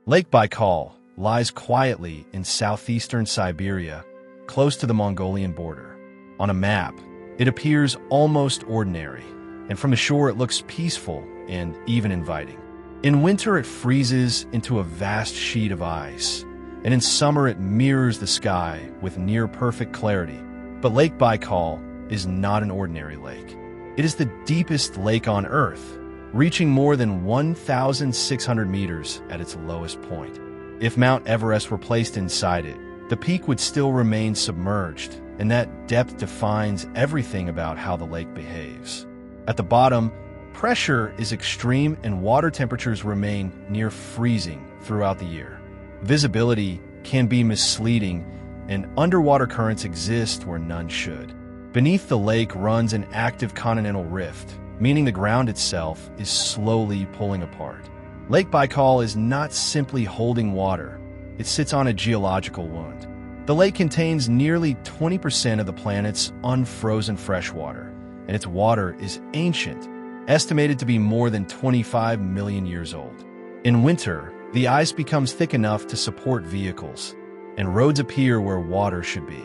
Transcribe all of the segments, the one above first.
Lake Baikal lies quietly in southeastern Siberia, close to the Mongolian border. On a map, it appears almost ordinary, and from the shore it looks peaceful and even inviting. In winter it freezes into a vast sheet of ice, and in summer it mirrors the sky with near-perfect clarity. But Lake Baikal is not an ordinary lake. It is the deepest lake on Earth, reaching more than 1,600 meters at its lowest point. If Mount Everest were placed inside it, the peak would still remain submerged, and that depth defines everything about how the lake behaves. At the bottom, pressure is extreme and water temperatures remain near freezing throughout the year. Visibility can be misleading, and underwater currents exist where none should. Beneath the lake runs an active continental rift, meaning the ground itself is slowly pulling apart. Lake Baikal is not simply holding water, it sits on a geological wound. The lake contains nearly 20% of the planet's unfrozen freshwater, and its water is ancient, estimated to be more than 25 million years old. In winter, the ice becomes thick enough to support vehicles, and roads appear where water should be.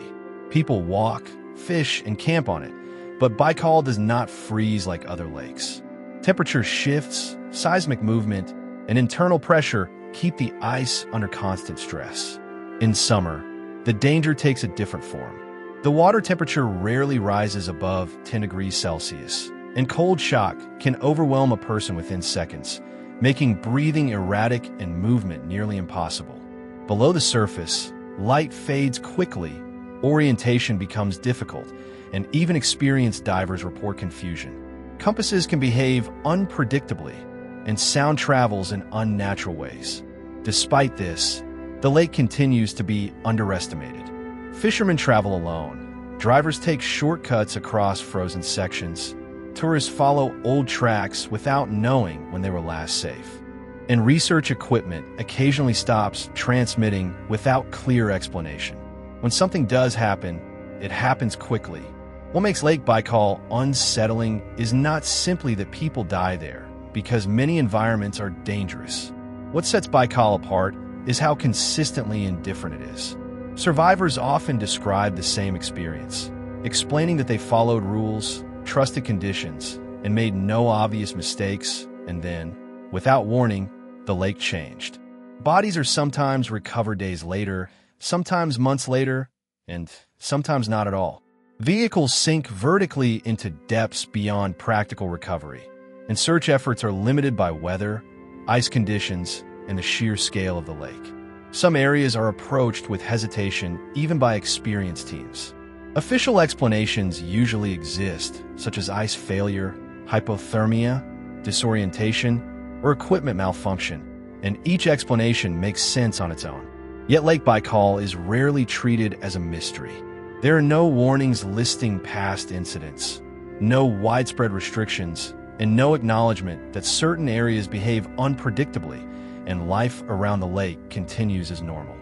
People walk, fish, and camp on it, but Baikal does not freeze like other lakes. Temperature shifts, seismic movement, and internal pressure keep the ice under constant stress. In summer, the danger takes a different form. The water temperature rarely rises above 10 degrees Celsius, and cold shock can overwhelm a person within seconds, making breathing erratic and movement nearly impossible. Below the surface, light fades quickly, orientation becomes difficult, and even experienced divers report confusion. Compasses can behave unpredictably, and sound travels in unnatural ways. Despite this, the lake continues to be underestimated. Fishermen travel alone. Drivers take shortcuts across frozen sections. Tourists follow old tracks without knowing when they were last safe. And research equipment occasionally stops transmitting without clear explanation. When something does happen, it happens quickly. What makes Lake Baikal unsettling is not simply that people die there, because many environments are dangerous. What sets Baikal apart is how consistently indifferent it is. Survivors often describe the same experience, explaining that they followed rules, trusted conditions, and made no obvious mistakes, and then, without warning, the lake changed. Bodies are sometimes recovered days later, sometimes months later, and sometimes not at all. Vehicles sink vertically into depths beyond practical recovery, and search efforts are limited by weather, ice conditions, and the sheer scale of the lake. Some areas are approached with hesitation even by experienced teams. Official explanations usually exist, such as ice failure, hypothermia, disorientation, or equipment malfunction, and each explanation makes sense on its own. Yet Lake Baikal is rarely treated as a mystery. There are no warnings listing past incidents, no widespread restrictions, and no acknowledgement that certain areas behave unpredictably and life around the lake continues as normal.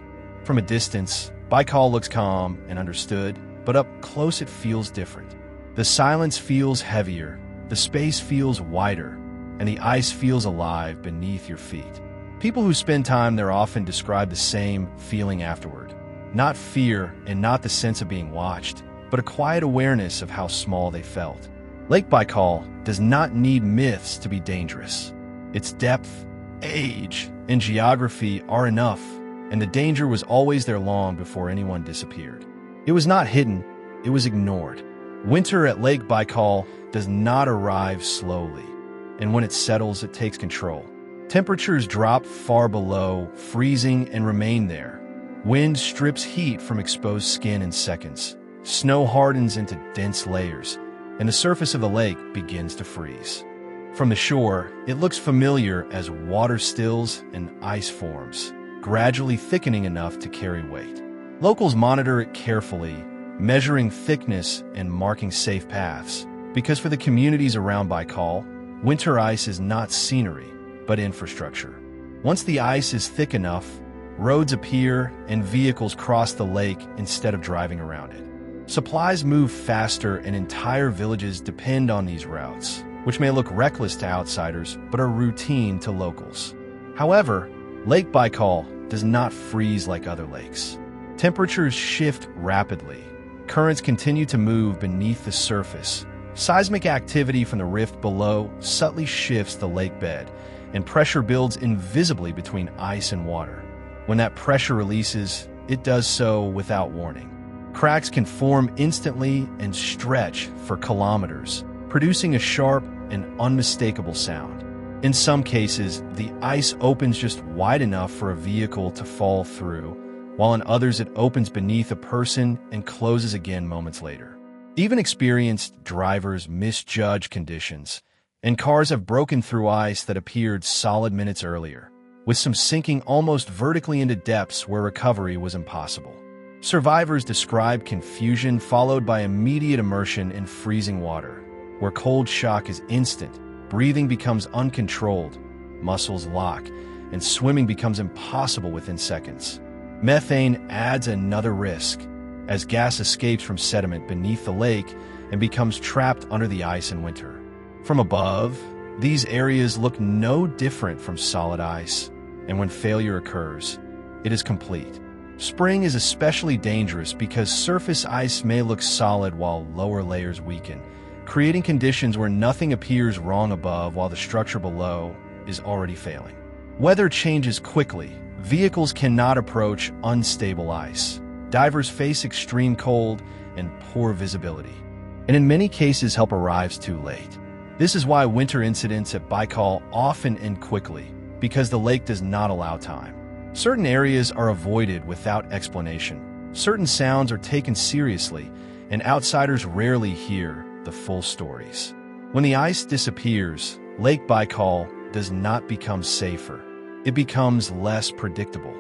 From a distance, Baikal looks calm and understood, but up close it feels different. The silence feels heavier, the space feels wider, and the ice feels alive beneath your feet. People who spend time there often describe the same feeling afterward. Not fear and not the sense of being watched, but a quiet awareness of how small they felt. Lake Baikal does not need myths to be dangerous. Its depth, age, and geography are enough, and the danger was always there long before anyone disappeared. It was not hidden, it was ignored. Winter at Lake Baikal does not arrive slowly, and when it settles, it takes control. Temperatures drop far below freezing and remain there. Wind strips heat from exposed skin in seconds. Snow hardens into dense layers, and the surface of the lake begins to freeze. From the shore, it looks familiar as water stills and ice forms, gradually thickening enough to carry weight. Locals monitor it carefully, measuring thickness and marking safe paths, because for the communities around Baikal, winter ice is not scenery, but infrastructure. Once the ice is thick enough, roads appear and vehicles cross the lake instead of driving around it. Supplies move faster and entire villages depend on these routes, which may look reckless to outsiders but are routine to locals. However, Lake Baikal does not freeze like other lakes. Temperatures shift rapidly. Currents continue to move beneath the surface. Seismic activity from the rift below subtly shifts the lake bed, and pressure builds invisibly between ice and water. When that pressure releases, it does so without warning. Cracks can form instantly and stretch for kilometers, producing a sharp and unmistakable sound. In some cases, the ice opens just wide enough for a vehicle to fall through, while in others it opens beneath a person and closes again moments later. Even experienced drivers misjudge conditions, and cars have broken through ice that appeared solid minutes earlier, with some sinking almost vertically into depths where recovery was impossible. Survivors describe confusion followed by immediate immersion in freezing water, where cold shock is instant, breathing becomes uncontrolled, muscles lock, and swimming becomes impossible within seconds. Methane adds another risk, as gas escapes from sediment beneath the lake and becomes trapped under the ice in winter. From above, these areas look no different from solid ice, and when failure occurs, it is complete. Spring is especially dangerous because surface ice may look solid while lower layers weaken, creating conditions where nothing appears wrong above while the structure below is already failing. Weather changes quickly. Vehicles cannot approach unstable ice. Divers face extreme cold and poor visibility, and in many cases help arrives too late. This is why winter incidents at Baikal often end quickly, because the lake does not allow time. Certain areas are avoided without explanation. Certain sounds are taken seriously, and outsiders rarely hear the full stories. When the ice disappears, Lake Baikal does not become safer. It becomes less predictable.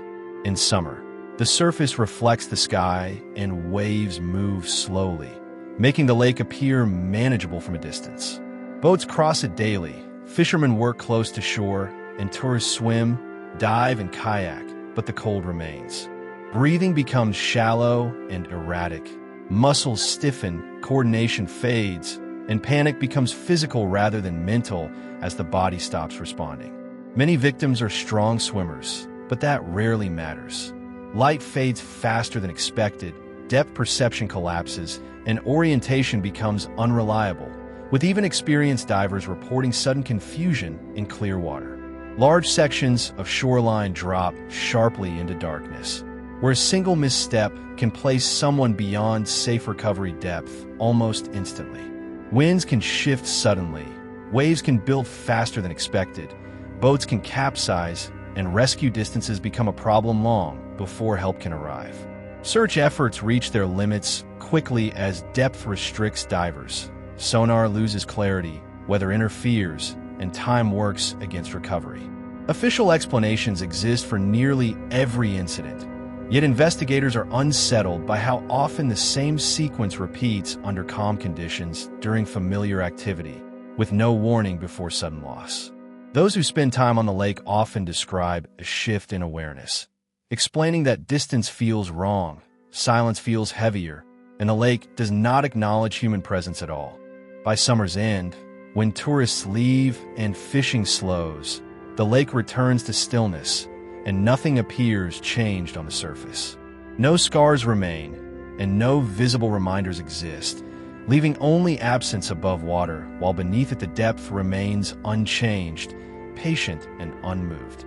In summer, the surface reflects the sky and waves move slowly, making the lake appear manageable from a distance. Boats cross it daily, fishermen work close to shore, and tourists swim, dive, and kayak, but the cold remains. Breathing becomes shallow and erratic. Muscles stiffen, coordination fades, and panic becomes physical rather than mental as the body stops responding. Many victims are strong swimmers, but that rarely matters. Light fades faster than expected, depth perception collapses, and orientation becomes unreliable, with even experienced divers reporting sudden confusion in clear water. Large sections of shoreline drop sharply into darkness, where a single misstep can place someone beyond safe recovery depth almost instantly. Winds can shift suddenly, waves can build faster than expected, boats can capsize, and rescue distances become a problem long before help can arrive. Search efforts reach their limits quickly as depth restricts divers. Sonar loses clarity, weather interferes, and time works against recovery. Official explanations exist for nearly every incident, yet investigators are unsettled by how often the same sequence repeats under calm conditions during familiar activity, with no warning before sudden loss. Those who spend time on the lake often describe a shift in awareness, explaining that distance feels wrong, silence feels heavier, and the lake does not acknowledge human presence at all. By summer's end, when tourists leave and fishing slows, the lake returns to stillness, and nothing appears changed on the surface. No scars remain, and no visible reminders exist, leaving only absence above water, while beneath it the depth remains unchanged, patient, and unmoved.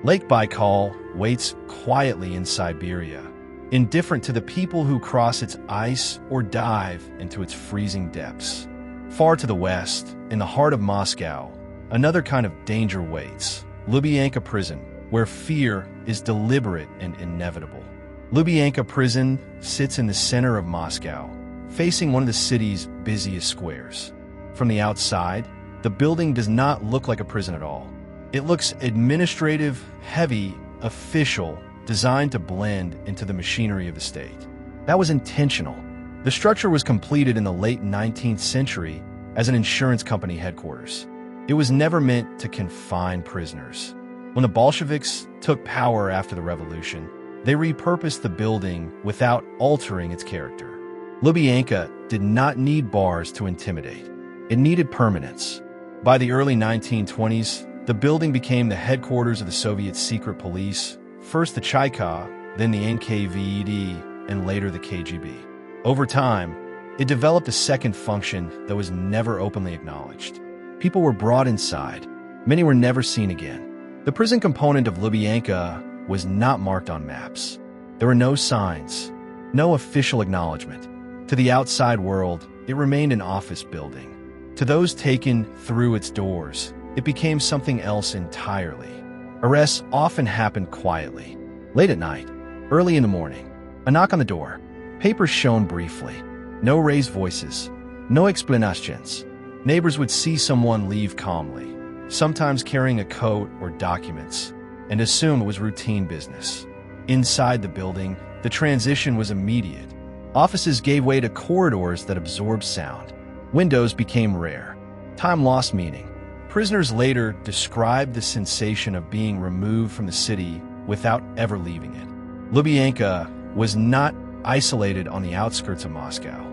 Lake Baikal waits quietly in Siberia, indifferent to the people who cross its ice or dive into its freezing depths. Far to the west, in the heart of Moscow, another kind of danger waits, Lubyanka Prison, where fear is deliberate and inevitable. Lubyanka Prison sits in the center of Moscow, facing one of the city's busiest squares. From the outside, the building does not look like a prison at all. It looks administrative, heavy, official, designed to blend into the machinery of the state. That was intentional. The structure was completed in the late 19th century as an insurance company headquarters. It was never meant to confine prisoners. When the Bolsheviks took power after the revolution, they repurposed the building without altering its character. Lubyanka did not need bars to intimidate. It needed permanence. By the early 1920s, The building became the headquarters of the Soviet secret police, first the Chayka, then the NKVD, and later the KGB. Over time, it developed a second function that was never openly acknowledged. People were brought inside. Many were never seen again. The prison component of Lubyanka was not marked on maps. There were no signs, no official acknowledgement. To the outside world, it remained an office building. To those taken through its doors, it became something else entirely. Arrests often happened quietly. Late at night, early in the morning, a knock on the door, papers shown briefly. No raised voices, no explanations. Neighbors would see someone leave calmly, sometimes carrying a coat or documents, and assume it was routine business. Inside the building, the transition was immediate. Offices gave way to corridors that absorbed sound. Windows became rare. Time lost meaning. Prisoners later described the sensation of being removed from the city without ever leaving it. Lubyanka was not isolated on the outskirts of Moscow.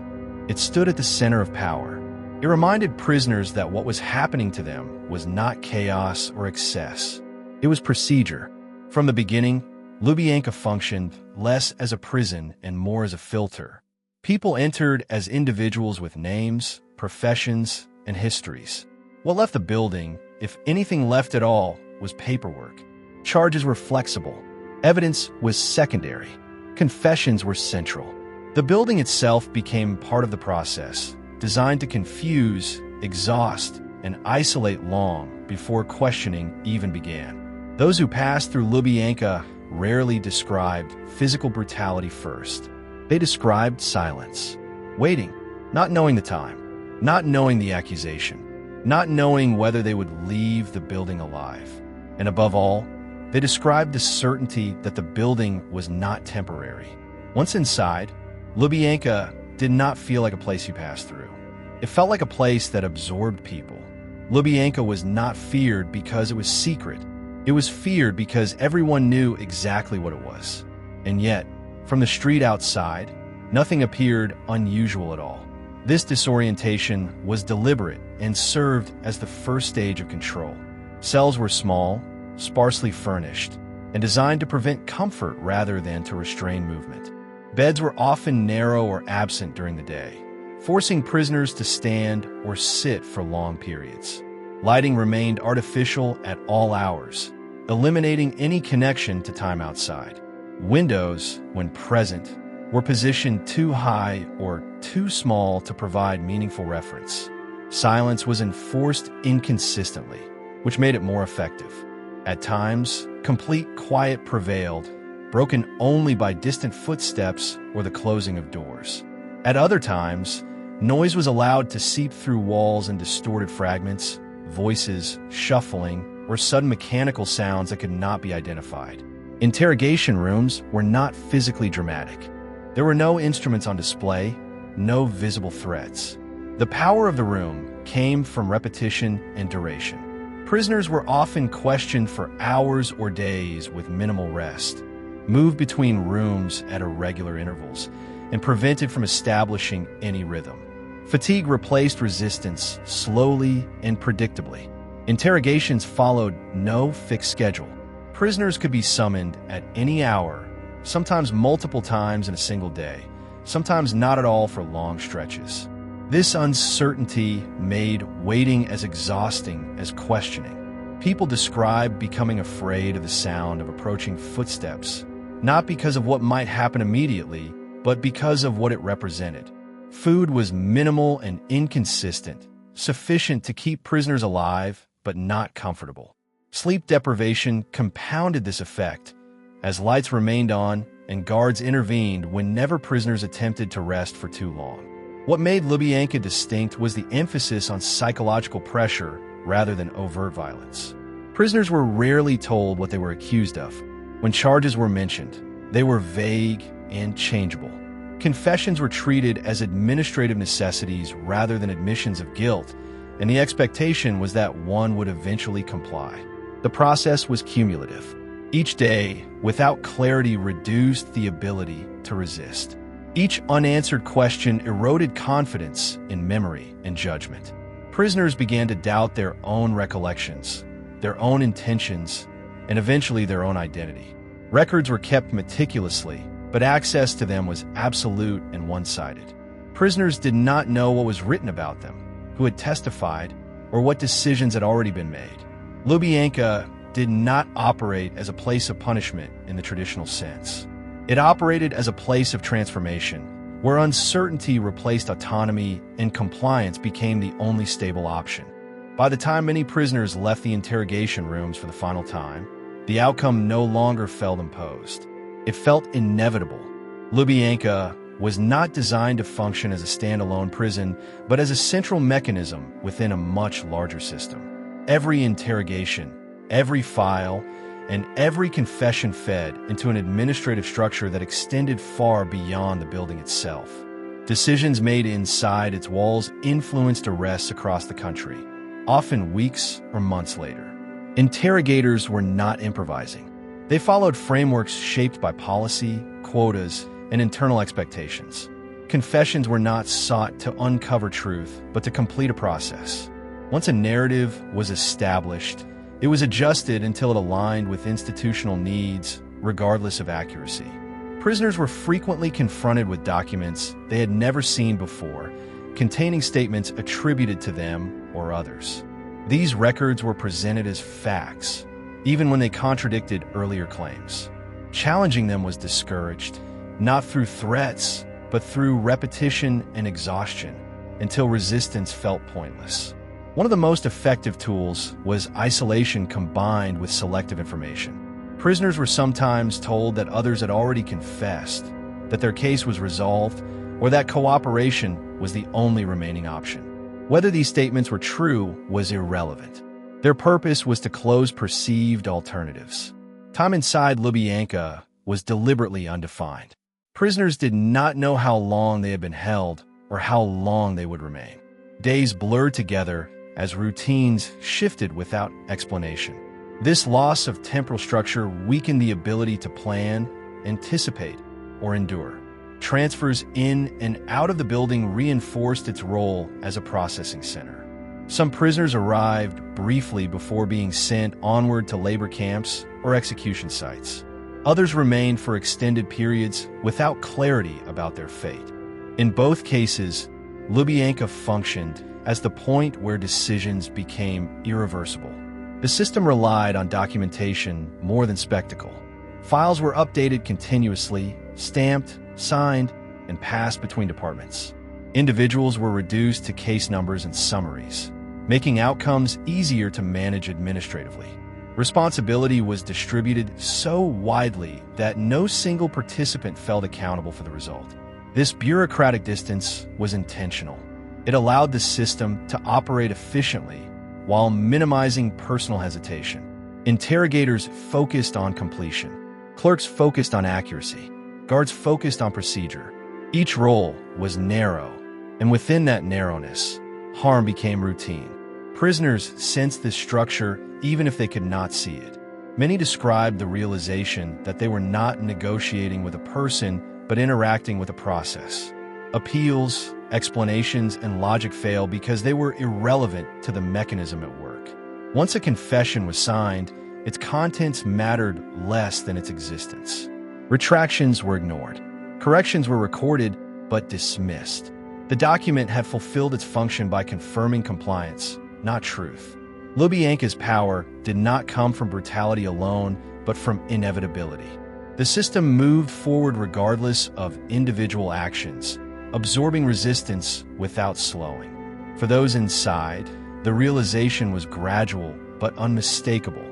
It stood at the center of power. It reminded prisoners that what was happening to them was not chaos or excess. It was procedure. From the beginning, Lubyanka functioned less as a prison and more as a filter. People entered as individuals with names, professions, and histories. What left the building, if anything left at all, was paperwork. Charges were flexible. Evidence was secondary. Confessions were central. The building itself became part of the process, designed to confuse, exhaust, and isolate long before questioning even began. Those who passed through Lubyanka rarely described physical brutality first. They described silence, waiting, not knowing the time, not knowing the accusation, not knowing whether they would leave the building alive. And above all, they described the certainty that the building was not temporary. Once inside, Lubyanka did not feel like a place you passed through. It felt like a place that absorbed people. Lubyanka was not feared because it was secret. It was feared because everyone knew exactly what it was. And yet, from the street outside, nothing appeared unusual at all. This disorientation was deliberate and served as the first stage of control. Cells were small, sparsely furnished, and designed to prevent comfort rather than to restrain movement. Beds were often narrow or absent during the day, forcing prisoners to stand or sit for long periods. Lighting remained artificial at all hours, eliminating any connection to time outside. Windows, when present, were positioned too high or too small to provide meaningful reference. Silence was enforced inconsistently, which made it more effective. At times, complete quiet prevailed, broken only by distant footsteps or the closing of doors. At other times, noise was allowed to seep through walls in distorted fragments, voices, shuffling, or sudden mechanical sounds that could not be identified. Interrogation rooms were not physically dramatic. There were no instruments on display, no visible threats. The power of the room came from repetition and duration. Prisoners were often questioned for hours or days with minimal rest, moved between rooms at irregular intervals, and prevented from establishing any rhythm. Fatigue replaced resistance slowly and predictably. Interrogations followed no fixed schedule. Prisoners could be summoned at any hour, sometimes multiple times in a single day, sometimes not at all for long stretches. This uncertainty made waiting as exhausting as questioning. People described becoming afraid of the sound of approaching footsteps, not because of what might happen immediately, but because of what it represented. Food was minimal and inconsistent, sufficient to keep prisoners alive, but not comfortable. Sleep deprivation compounded this effect, as lights remained on and guards intervened whenever prisoners attempted to rest for too long. What made Lubyanka distinct was the emphasis on psychological pressure rather than overt violence. Prisoners were rarely told what they were accused of. When charges were mentioned, they were vague and changeable. Confessions were treated as administrative necessities rather than admissions of guilt, and the expectation was that one would eventually comply. The process was cumulative. Each day, without clarity, reduced the ability to resist. Each unanswered question eroded confidence in memory and judgment. Prisoners began to doubt their own recollections, their own intentions, and eventually their own identity. Records were kept meticulously, but access to them was absolute and one-sided. Prisoners did not know what was written about them, who had testified, or what decisions had already been made. Lubyanka did not operate as a place of punishment in the traditional sense. It operated as a place of transformation, where uncertainty replaced autonomy and compliance became the only stable option. By the time many prisoners left the interrogation rooms for the final time, the outcome no longer felt imposed. It felt inevitable. Lubyanka was not designed to function as a standalone prison, but as a central mechanism within a much larger system. Every interrogation, every file, and every confession fed into an administrative structure that extended far beyond the building itself. Decisions made inside its walls influenced arrests across the country, often weeks or months later. Interrogators were not improvising. They followed frameworks shaped by policy, quotas, and internal expectations. Confessions were not sought to uncover truth, but to complete a process. Once a narrative was established, it was adjusted until it aligned with institutional needs, regardless of accuracy. Prisoners were frequently confronted with documents they had never seen before, containing statements attributed to them or others. These records were presented as facts, even when they contradicted earlier claims. Challenging them was discouraged, not through threats, but through repetition and exhaustion, until resistance felt pointless. One of the most effective tools was isolation combined with selective information. Prisoners were sometimes told that others had already confessed, that their case was resolved, or that cooperation was the only remaining option. Whether these statements were true was irrelevant. Their purpose was to close perceived alternatives. Time inside Lubyanka was deliberately undefined. Prisoners did not know how long they had been held or how long they would remain. Days blurred together as routines shifted without explanation. This loss of temporal structure weakened the ability to plan, anticipate, or endure. Transfers in and out of the building reinforced its role as a processing center. Some prisoners arrived briefly before being sent onward to labor camps or execution sites. Others remained for extended periods without clarity about their fate. In both cases, Lubyanka functioned as the point where decisions became irreversible. The system relied on documentation more than spectacle. Files were updated continuously, stamped, signed, and passed between departments. Individuals were reduced to case numbers and summaries, making outcomes easier to manage administratively. Responsibility was distributed so widely that no single participant felt accountable for the result. This bureaucratic distance was intentional. It allowed the system to operate efficiently while minimizing personal hesitation. Interrogators focused on completion. Clerks focused on accuracy. Guards focused on procedure. Each role was narrow, and within that narrowness, harm became routine. Prisoners sensed this structure even if they could not see it. Many described the realization that they were not negotiating with a person but interacting with a process. Appeals, explanations, and logic failed because they were irrelevant to the mechanism at work. Once a confession was signed, its contents mattered less than its existence. Retractions were ignored. Corrections were recorded but dismissed. The document had fulfilled its function by confirming compliance, not truth. Lubyanka's power did not come from brutality alone, but from inevitability. The system moved forward regardless of individual actions, absorbing resistance without slowing. For those inside, the realization was gradual but unmistakable.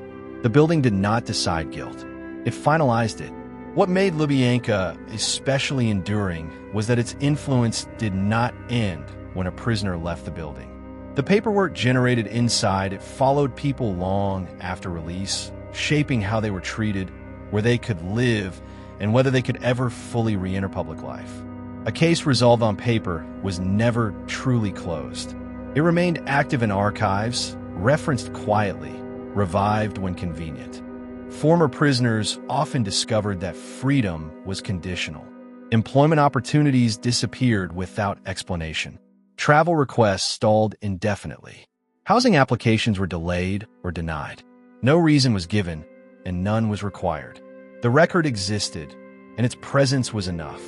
The building did not decide guilt. It finalized it. What made Lubyanka especially enduring was that its influence did not end when a prisoner left the building. The paperwork generated inside it followed people long after release, shaping how they were treated, where they could live, and whether they could ever fully re-enter public life. A case resolved on paper was never truly closed. It remained active in archives, referenced quietly, revived when convenient. Former prisoners often discovered that freedom was conditional. Employment opportunities disappeared without explanation. Travel requests stalled indefinitely. Housing applications were delayed or denied. No reason was given, and none was required. The record existed, and its presence was enough.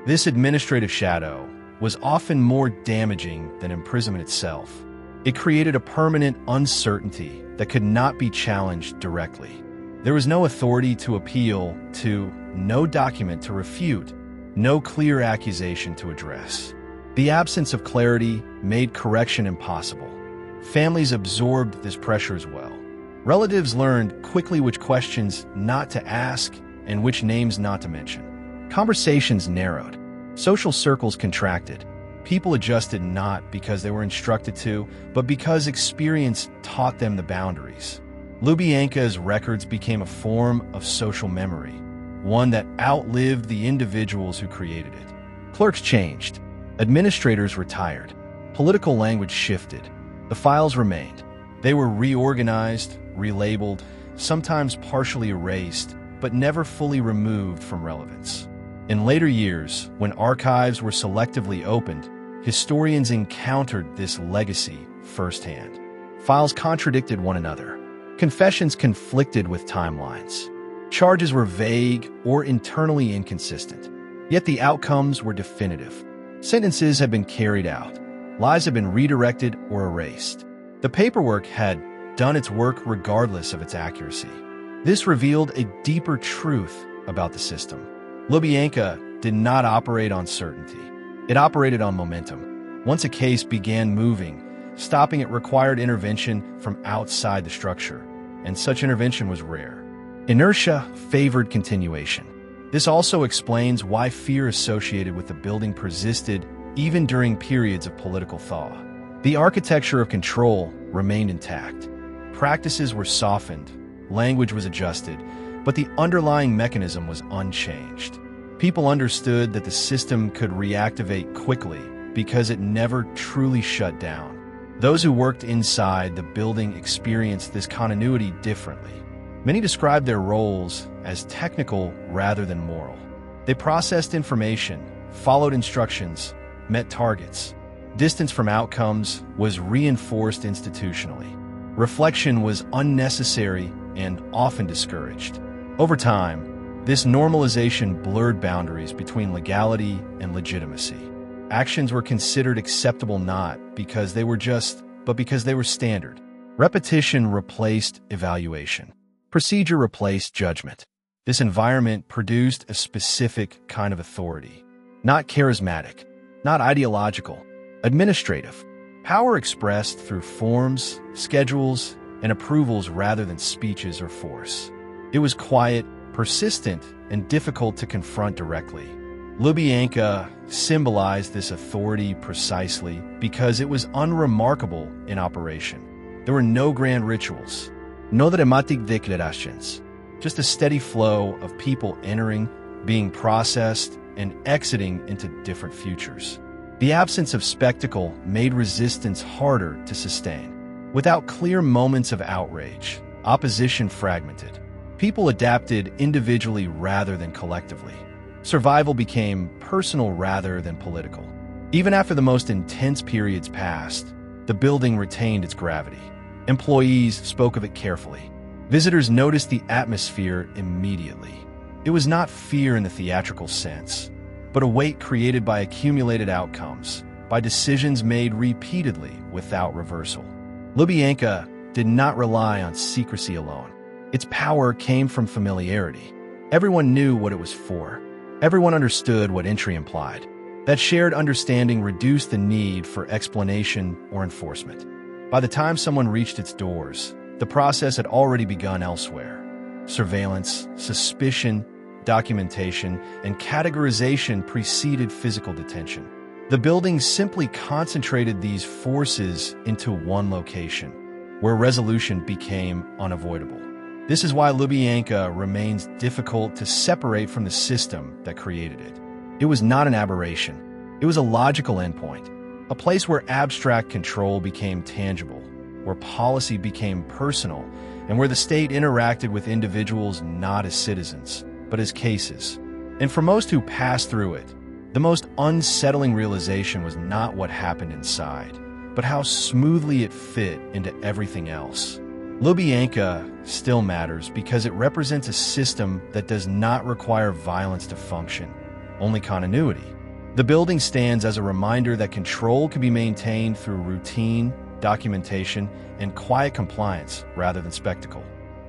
This administrative shadow was often more damaging than imprisonment itself. It created a permanent uncertainty that could not be challenged directly. There was no authority to appeal to, no document to refute, no clear accusation to address. The absence of clarity made correction impossible. Families absorbed this pressure as well. Relatives learned quickly which questions not to ask and which names not to mention. Conversations narrowed. Social circles contracted. People adjusted not because they were instructed to, but because experience taught them the boundaries. Lubyanka's records became a form of social memory, one that outlived the individuals who created it. Clerks changed. Administrators retired. Political language shifted. The files remained. They were reorganized, relabeled, sometimes partially erased, but never fully removed from relevance. In later years, when archives were selectively opened, historians encountered this legacy firsthand. Files contradicted one another. Confessions conflicted with timelines. Charges were vague or internally inconsistent. Yet the outcomes were definitive. Sentences had been carried out. Lies had been redirected or erased. The paperwork had done its work regardless of its accuracy. This revealed a deeper truth about the system. Lubyanka did not operate on certainty. It operated on momentum. Once a case began moving, stopping it required intervention from outside the structure, and such intervention was rare. Inertia favored continuation. This also explains why fear associated with the building persisted even during periods of political thaw. The architecture of control remained intact. Practices were softened, language was adjusted, but the underlying mechanism was unchanged. People understood that the system could reactivate quickly because it never truly shut down. Those who worked inside the building experienced this continuity differently. Many described their roles as technical rather than moral. They processed information, followed instructions, met targets. Distance from outcomes was reinforced institutionally. Reflection was unnecessary and often discouraged. Over time, this normalization blurred boundaries between legality and legitimacy. Actions were considered acceptable not because they were just, but because they were standard. Repetition replaced evaluation. Procedure replaced judgment. This environment produced a specific kind of authority. Not charismatic, not ideological, administrative. Power expressed through forms, schedules, and approvals rather than speeches or force. It was quiet, persistent, and difficult to confront directly. Lubyanka symbolized this authority precisely because it was unremarkable in operation. There were no grand rituals, no dramatic declarations, just a steady flow of people entering, being processed, and exiting into different futures. The absence of spectacle made resistance harder to sustain. Without clear moments of outrage, opposition fragmented. People adapted individually rather than collectively. Survival became personal rather than political. Even after the most intense periods passed, the building retained its gravity. Employees spoke of it carefully. Visitors noticed the atmosphere immediately. It was not fear in the theatrical sense, but a weight created by accumulated outcomes, by decisions made repeatedly without reversal. Lubyanka did not rely on secrecy alone. Its power came from familiarity. Everyone knew what it was for. Everyone understood what entry implied. That shared understanding reduced the need for explanation or enforcement. By the time someone reached its doors, the process had already begun elsewhere. Surveillance, suspicion, documentation, and categorization preceded physical detention. The building simply concentrated these forces into one location, where resolution became unavoidable. This is why Lubyanka remains difficult to separate from the system that created it. It was not an aberration. It was a logical endpoint, a place where abstract control became tangible, where policy became personal, and where the state interacted with individuals not as citizens, but as cases. And for most who passed through it, the most unsettling realization was not what happened inside, but how smoothly it fit into everything else. Lubyanka still matters because it represents a system that does not require violence to function, only continuity. The building stands as a reminder that control can be maintained through routine, documentation, and quiet compliance rather than spectacle.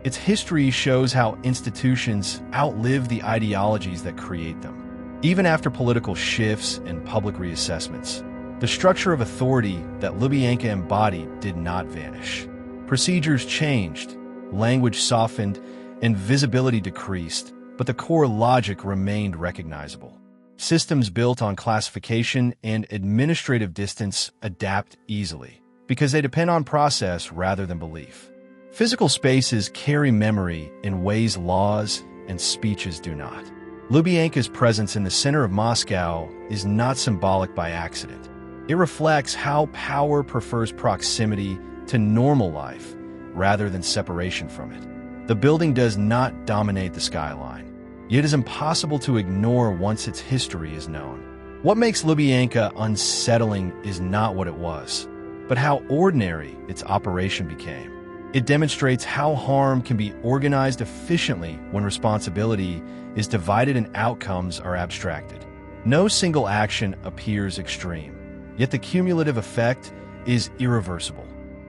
Its history shows how institutions outlive the ideologies that create them. Even after political shifts and public reassessments, the structure of authority that Lubyanka embodied did not vanish. Procedures changed, language softened, and visibility decreased, but the core logic remained recognizable. Systems built on classification and administrative distance adapt easily, because they depend on process rather than belief. Physical spaces carry memory in ways laws and speeches do not. Lubyanka's presence in the center of Moscow is not symbolic by accident. It reflects how power prefers proximity to normal life rather than separation from it. The building does not dominate the skyline, yet it is impossible to ignore once its history is known. What makes Lubyanka unsettling is not what it was, but how ordinary its operation became. It demonstrates how harm can be organized efficiently when responsibility is divided and outcomes are abstracted. No single action appears extreme, yet the cumulative effect is irreversible.